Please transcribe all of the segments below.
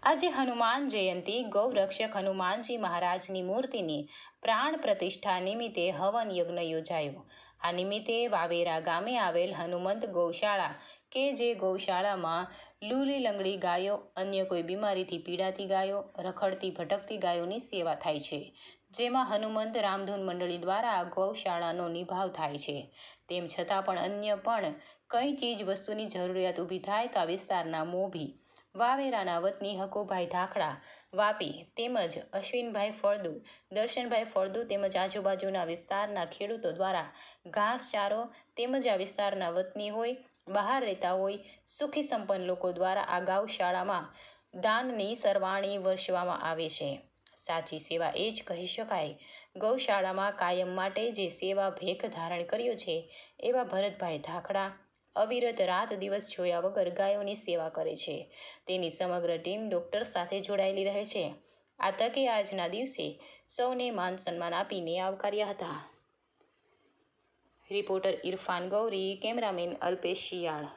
આજે હનુમાન જયંતિ ગૌરક્ષક હનુમાનજી મહારાજની મૂર્તિની પ્રાણ પ્રતિષ્ઠા નિમિત્તે હવન યજ્ઞ યોજાયો। આ નિમિત્તે વાવેરા ગામે આવેલ હનુમંત ગૌશાળા કે જે ગૌશાળામાં લૂલી લંગડી ગાયો, અન્ય કોઈ બીમારીથી પીડાતી ગાયો, રખડતી ભટકતી ગાયોની સેવા થાય છે, જેમાં હનુમંત રામધૂન મંડળી દ્વારા આ ગૌશાળાનો નિભાવ થાય છે। તેમ છતાં પણ અન્ય પણ કઈ ચીજ વસ્તુની જરૂરિયાત ઊભી થાય તો આ વિસ્તારના મોભી વાવેરાના વતની હકોભાઈ ધાખડા, વાપી તેમજ અશ્વિનભાઈ ફળદુ, દર્શનભાઈ ફળદુ તેમજ આજુબાજુના વિસ્તારના ખેડૂતો દ્વારા ઘાસચારો તેમજ આ વિસ્તારના વતની હોય, બહાર રહેતા હોય, સુખી સંપન્ન લોકો દ્વારા આ ગૌશાળામાં દાનની સરવાણી વર્ષવામાં આવે છે। સાચી સેવા એ જ કહી શકાય। ગૌશાળામાં કાયમ માટે જે સેવા ભેખ ધારણ કર્યો છે એવા ભરતભાઈ ધાખડા અવિરત રાત દિવસ જોયા વગર ગાયોની સેવા કરે છે। તેની સમગ્ર ટીમ ડૉક્ટર સાથે જોડાયેલી રહે છે। આ તકે આજના દિવસે સૌને માન સન્માન આપીને આવકાર્યા હતા। રિપોર્ટર ઇરફાન ગૌરી, કેમેરામેન અલ્પેશ શિયાળ।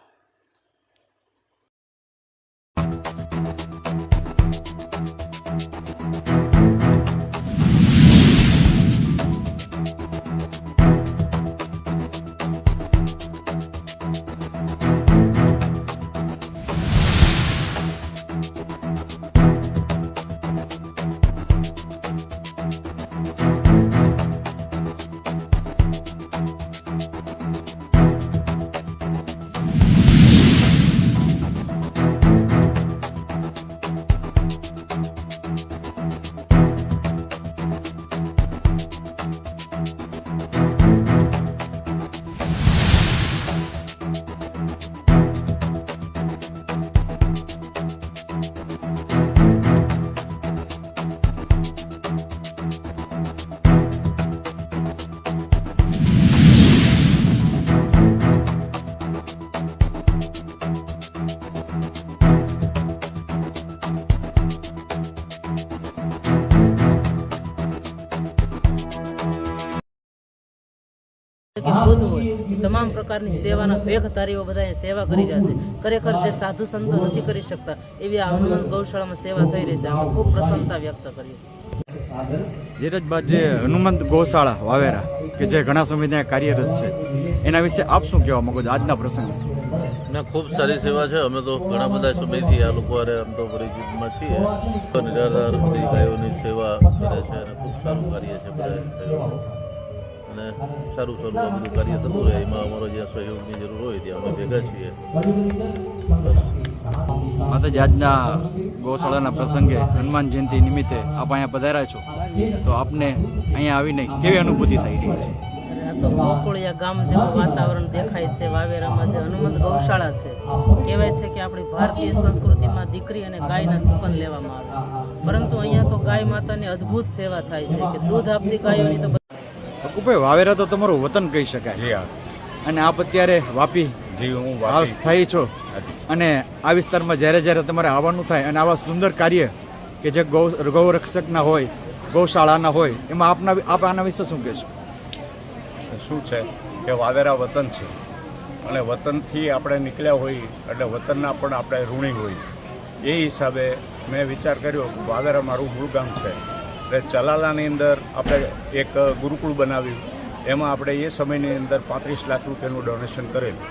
તમામ પ્રકારની સેવાના ભેખધારીઓ બધા સેવા કરી રહ્યા છે। ખરેખર જે સાધુ સંતો નથી કરી શકતા એવી આ હનુમંત ગૌશાળામાં સેવા થઈ રહી છે। અમે ખૂબ પ્રસન્નતા વ્યક્ત કરીએ છીએ। ધીરજબાદ જે હનુમંત ગૌશાળા વાવેરા કે જે ઘણા સમયથી કાર્યરત છે, એના વિશે આપ શું કહેવા માંગો છો આજના પ્રસંગે? ના, ખૂબ સારી સેવા છે। અમે તો ઘણા બધા સમયથી આ લોકો આમ તો પરિચિતમાં છીએ। નિરાધાર બધી ગાયોની સેવા કરે છે અને ખૂબ સારું કાર્ય છે બધા અને સારું આ બધું કાર્ય થતું રહે। એમાં અમારો જ્યાં સહયોગની જરૂર હોય ત્યાં અમે ભેગા છીએ। માતાજી, આજના ગૌશાળાના પ્રસંગે હનુમાન જયંતિ નિમિત્તે આપ અહીંયા પધાર્યા છો, તો આપને અહીંયા આવીને કેવી અનુભૂતિ થઈ રહી છે? આ તો ગોકુળિયા ગામ જેવું વાતાવરણ દેખાય છે। વાવેરામાં જે હનુમંત ગૌશાળા છે, કહેવાય છે કે આપણી ભારતીય સંસ્કૃતિમાં દીકરી અને ગાયના સુકન લેવામાં આવે, પરંતુ અહીંયા તો ગાય માતાની અદ્ભુત સેવા થાય છે કે દૂધ આપતી ગાયોની તો હકુભાઈ, વાવેરા તો તમારું વતન કહી શકાય, અને આપ અત્યારે વાપી હાલ સ્થાયી છો, અને આ વિસ્તારમાં જ્યારે તમારે આવવાનું થાય અને આવા સુંદર કાર્ય કે જે ગૌરક્ષકના હોય, ગૌશાળાના હોય, એમાં આપ આના વિશે શું કહેશો? શું છે કે વાવેરા વતન છે અને વતનથી આપણે નીકળ્યા હોય એટલે વતનના પણ આપણે ઋણી હોય। એ હિસાબે મેં વિચાર કર્યો કે વાવેરા મારું મૂળ ગામ છે એટલે ચલાલાની અંદર આપણે એક ગુરુકુળ બનાવ્યું। એમાં આપણે એ સમયની અંદર 35 લાખ રૂપિયાનું ડોનેશન કરેલું।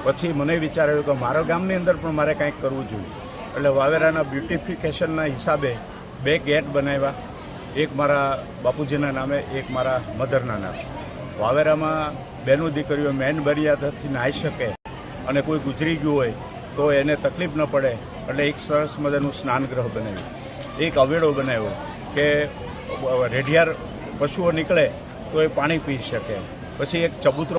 પછી મને વિચાર આવ્યો કે મારા ગામની અંદર પણ મારે કંઈક કરવું જોઈએ, એટલે વાવેરાના બ્યુટિફિકેશનના હિસાબે 2 ગેટ બનાવ્યા, એક મારા બાપુજીના નામે, એક મારા મધરના નામે। વાવેરામાં બેનું દીકરીઓ મેન મર્યાદાથી નાહી શકે અને કોઈ ગુજરી ગયું હોય તો એને તકલીફ ન પડે, એટલે એક સરસ મજાનું સ્નાનગૃહ બનાવ્યું। એક અવેડો બનાવ્યો કે રેઢિયાર પશુઓ નીકળે તો એ પાણી પી શકે। પછી એક ચબૂતરો